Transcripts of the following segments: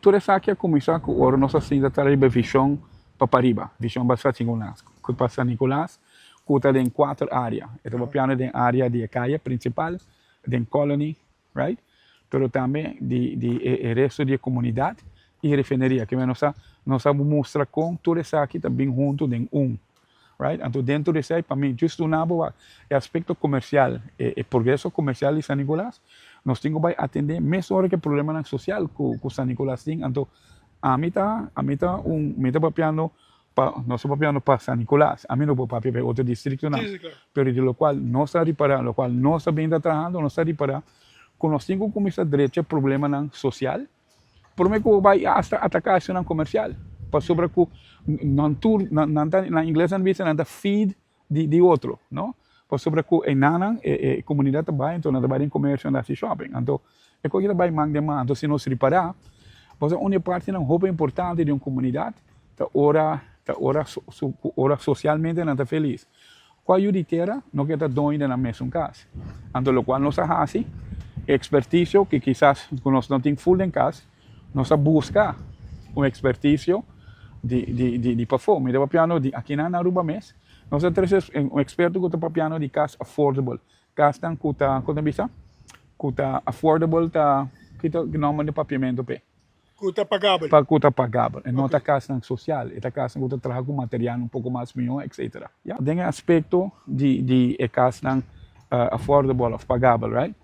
toda essa aqui começou com o nosso assim da tarefa visão para arriba, visão para Nicolás, que para Nicolás, que está em 4 áreas. Então, piano tem área de caia principal, de colony, right? Pero também de resto da comunidade e refineria, que nós mostra com toda essa aqui também junto em right? Então, dentro desse aí, para mim, justo o aspecto comercial, o progresso comercial de San Nicolás, nós temos que atender mesmo hora que o problema social que San Nicolás tem. Então, a mim está papiando, nós papiando para San Nicolás, a mim não vou papiar para outro distrito, não. Sí, claro. Pero de lo cual não está reparando, lo qual não está bem trabalhando, não está reparando, quando nós temos que começar a direito problema social, por mim que vai atacar a comercial. Para sobre que na inglês não diz nada feed de outro, não? Para sobre que em nana comunidade vai então nada vai em comércio nada shopping, então é coisa vai mandar, então se não se reparar, você uma parte não roupa importante de uma comunidade, tá ora socialmente não está feliz. Qual ajuda não quer estar doido na mesma casa, então o qual nós faz expertise que quizás nós não tem full em casa, nós busca expertise de performance, de piano aqui na Aruba mesmo. Nós temos experto que está piano de casa affordable, casa que está affordable, que nome de papiamento pe. Que está pagável. Que está pagável. E não está casa social, está casa que está trabalha com material pouco mais melhor, etc. Yeah. Tem aspecto de casa affordable, pagável, right?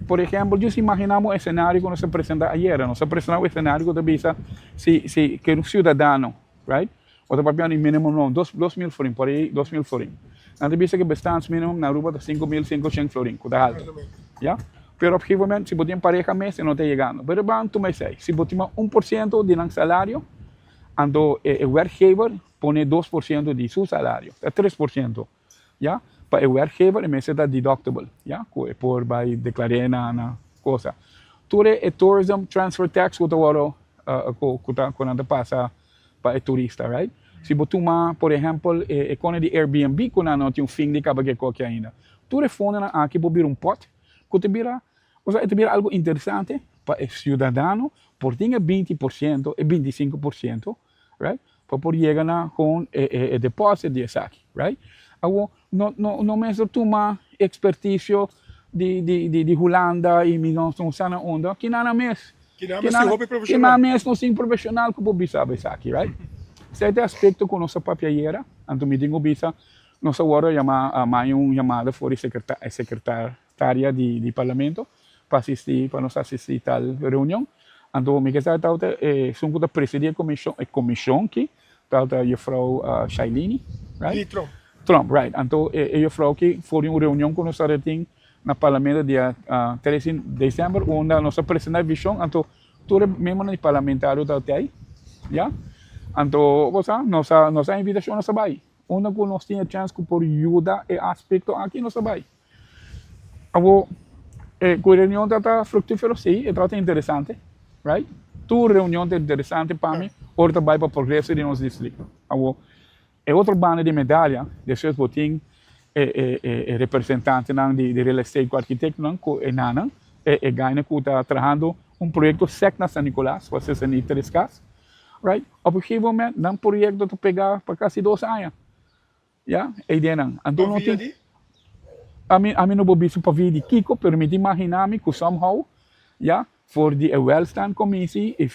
Por exemplo, nós imaginamos o cenário que nós apresentamos ayer. Nós apresentamos o cenário que um cidadão, right? O papiano mínimo não, 2.000 florins, por aí 2.000 florins. Nós visa que bastante mínimo na Aruba de 5.500 florins, que está alto. Yeah? Pero objetivamente, se você pareja mês, não está chegando. Pero bem, tu me sei, se você tem 1% de nosso salário, então o werkgever põe 2% de seu salário, é 3%. Yeah? Para o werkgever, é está deductible, yeah? Por vai declarar na coisa. Tudo é tourism transfer tax que quando passa para o turista, right? Se você tomar, por exemplo, quando de Airbnb, quando não tem fim de que qualquer ainda, tudo é fundo aqui para vir pot, que te vira algo interessante para o cidadão, por ter 20% e 25%, right? Para poder chegar com o depósito de saque, right? Agora, não mesmo tomar expertise de Holanda e não está na onda, que nada mais. Que nada mais não sim profissional que pode saber isso aqui, right? Certo aspecto com nossa papieira, então me digo bisa, nossa hora chamada for a secretária de parlamento para nos assistir tal reunião. Então me quer tal são que presidir a comissão que tal a Frau Shailini, right? Trump, right? Então a Frau que foi uma reunião com nós tem na parlamento dia 13 de dezembro, onde nós apresentamos a visão, então todo mesmo no parlamentário da TI, já? Então, nossa invitação nós vai. Onde nós temos a chance por ajudar o aspecto aqui nós vai. Agora, a reunião está frutífera, sim, está interessante, right? Tu reunião é interessante para mim, outra vai para o progresso de nosso distrito. Agora, outra banda de medalha, depois eu tenho representante de real estate, o arquiteto, ganha que está trabalhando projeto SEC na San Nicolás, vocês são interessados, right? Objetivamente, um projeto para pegar para quase 2 anos. Yeah? A ideia não. Então, não tem... A mim não vou ver para vir de Kiko, mas me imaginar-me que somehow, yeah, for the Welstand Commissie, e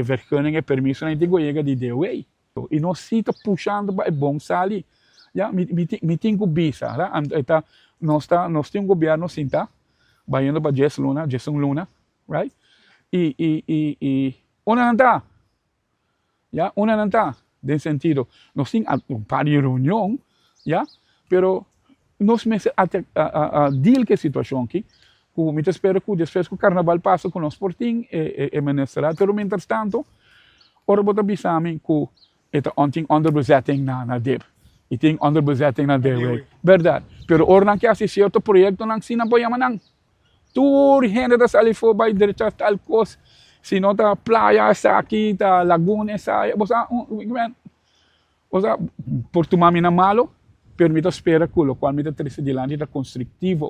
vergunning e permisso na integração de DOA. E nós estamos puxando para o bom sali. Yeah? Me tem que bisa, tá? Nós temos um governo sinta, vai indo para Jason Luna, right? E una não ya, una não está, nesse sentido, nós temos um par de reunião, ya, pero nós mesmos a deal com a situação aqui, que me espero que depois que o carnaval passa com nós por tim, ministrar, pero mientras tanto, ora bota bisami que está ontem underbezetting na DEB, e tem underbezetting na DEB, verdade, pero ora não quer assistir certo projeto não se não pode manang. Tur gente da sali for by direito tal coisa, se não tá praia essa aqui, tá laguna essa, você por tomar mina malo, permite esperar que o qual me tá triste de lá, tá construtivo.